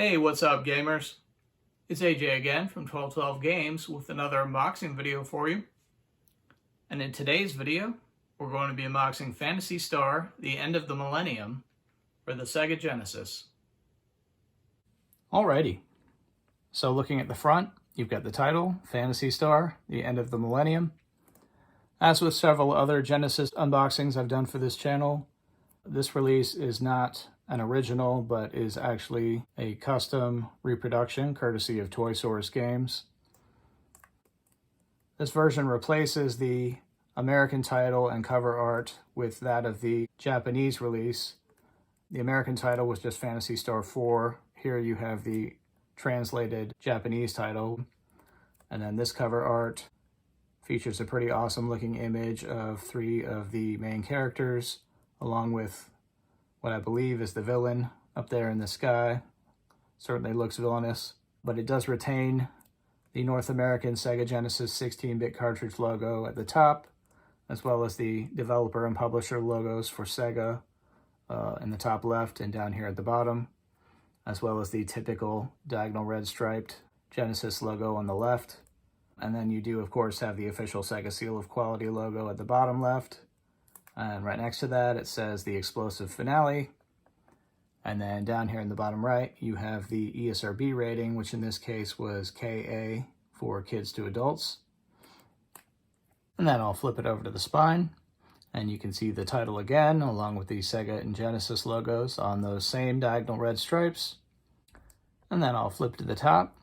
Hey, what's up, gamers? It's AJ again from 1212 Games with another unboxing video for you. And in today's video, we're going to be unboxing Phantasy Star: The End of the Millennium for the Sega Genesis. Alrighty, so looking at the front, you've got the title, Phantasy Star: The End of the Millennium. As with several other Genesis unboxings I've done for this channel, this release is not an original, but is actually a custom reproduction courtesy of Toy Source Games. This version replaces the American title and cover art with that of the Japanese release. The American title was just Phantasy Star 4. Here you have the translated Japanese title. And then this cover art features a pretty awesome looking image of 3 of the main characters, along with what I believe is the villain up there in the sky. Certainly looks villainous, but it does retain the North American Sega Genesis 16-bit cartridge logo at the top, as well as the developer and publisher logos for Sega in the top left and down here at the bottom, as well as the typical diagonal red striped Genesis logo on the left. And then you do, of course, have the official Sega Seal of Quality logo at the bottom left. And right next to that, it says the explosive finale. And then down here in the bottom right, you have the ESRB rating, which in this case was KA for kids to adults. And then I'll flip it over to the spine, and you can see the title again, along with the Sega and Genesis logos on those same diagonal red stripes. And then I'll flip to the top.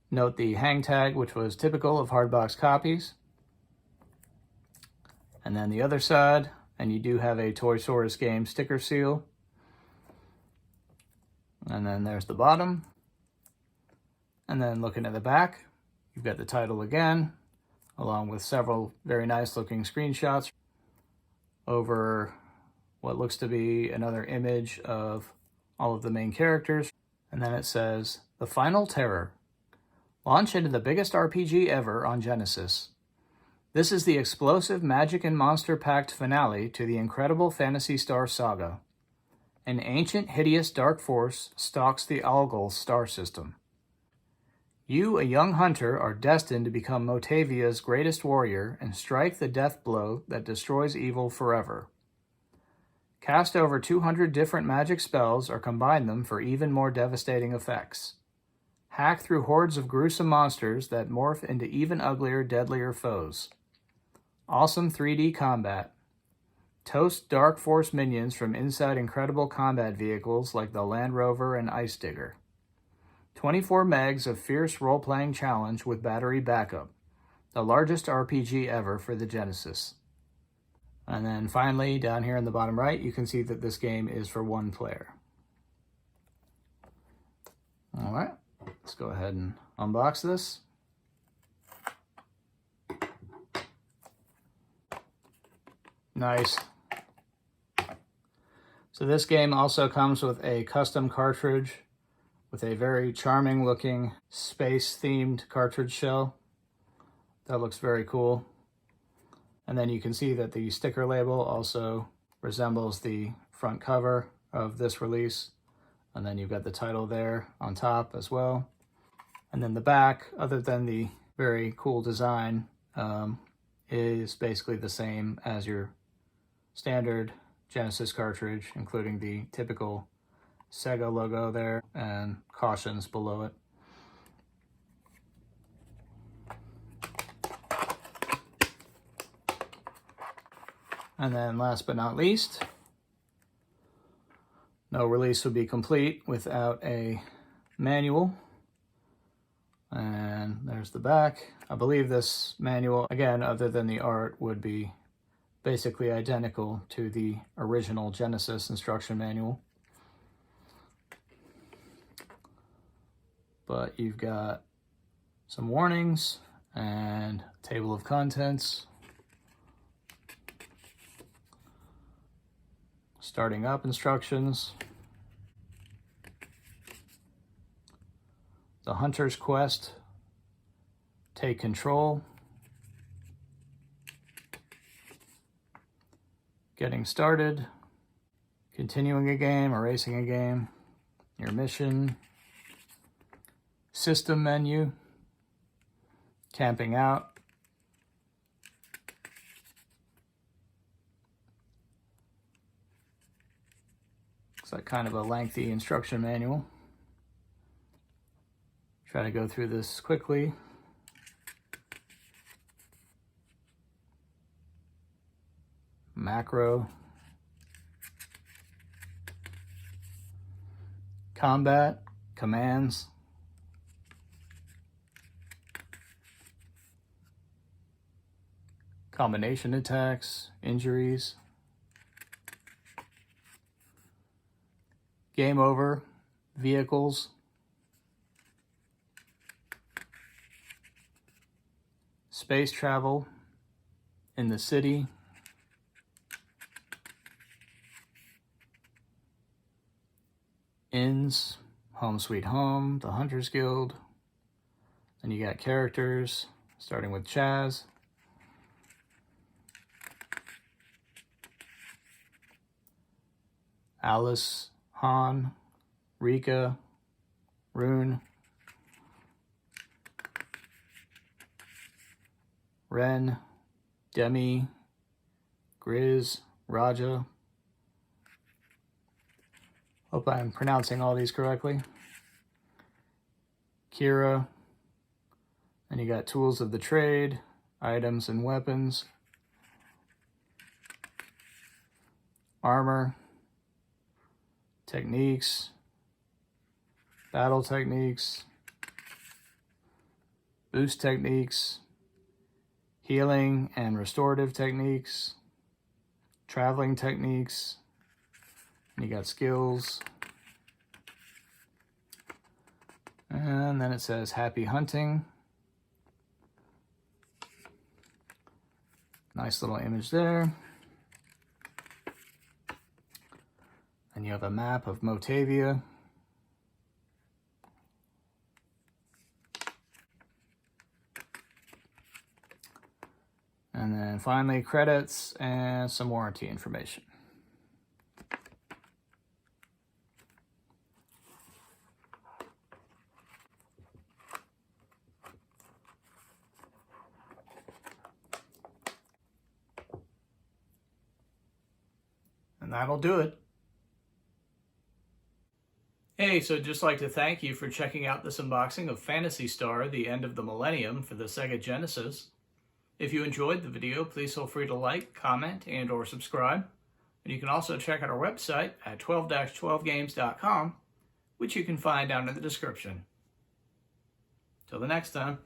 Note the hang tag, which was typical of hardbox copies. And then the other side, and you do have a Toy Source Game sticker seal. And then there's the bottom. And then looking at the back, you've got the title again, along with several very nice looking screenshots over what looks to be another image of all of the main characters. And then it says, "The Final Terror. Launch into the biggest RPG ever on Genesis. This is the explosive magic and monster-packed finale to the incredible Phantasy Star saga. An ancient, hideous dark force stalks the Algol star system. You, a young hunter, are destined to become Motavia's greatest warrior and strike the death blow that destroys evil forever. Cast over 200 different magic spells or combine them for even more devastating effects. Hack through hordes of gruesome monsters that morph into even uglier, deadlier foes. Awesome 3D combat. Toast Dark Force minions from inside incredible combat vehicles like the Land Rover and Ice Digger. 24 megs of fierce role-playing challenge with battery backup. The largest RPG ever for the Genesis." And then finally, down here in the bottom right, you can see that this game is for 1 player. All right, let's go ahead and unbox this. Nice. So this game also comes with a custom cartridge with a very charming looking space themed cartridge shell. That looks very cool. And then you can see that the sticker label also resembles the front cover of this release. And then you've got the title there on top as well. And then the back, other than the very cool design, is basically the same as your standard Genesis cartridge, including the typical Sega logo there and cautions below it. And then last but not least, no release would be complete without a manual. And there's the back. I believe this manual, again, other than the art, would be basically identical to the original Genesis instruction manual. But you've got some warnings and a table of contents. Starting up instructions. The Hunter's Quest. Take control. Getting started. Continuing a game, erasing a game. your mission, system menu, camping out, looks like kind of a lengthy instruction manual. Try to go through this quickly. Macro, combat, commands, combination attacks, injuries, game over, vehicles, space travel, in the city, inns, home sweet home, the Hunters Guild. Then you got characters, starting with Chaz. Alice, Han, Rika, Rune, Ren, Demi, Grizz, Raja. Hope I'm pronouncing all these correctly. Kira. And you got tools of the trade, items and weapons, armor, techniques, battle techniques, boost techniques, healing and restorative techniques, traveling techniques, and you got skills. And then it says happy hunting. Nice little image there. And you have a map of Motavia. And then finally credits and some warranty information. And that'll do it. Hey, so I'd just like to thank you for checking out this unboxing of Phantasy Star, The End of the Millennium for the Sega Genesis. If you enjoyed the video, please feel free to like, comment, and or subscribe. And you can also check out our website at 12-12games.com, which you can find down in the description. Till the next time.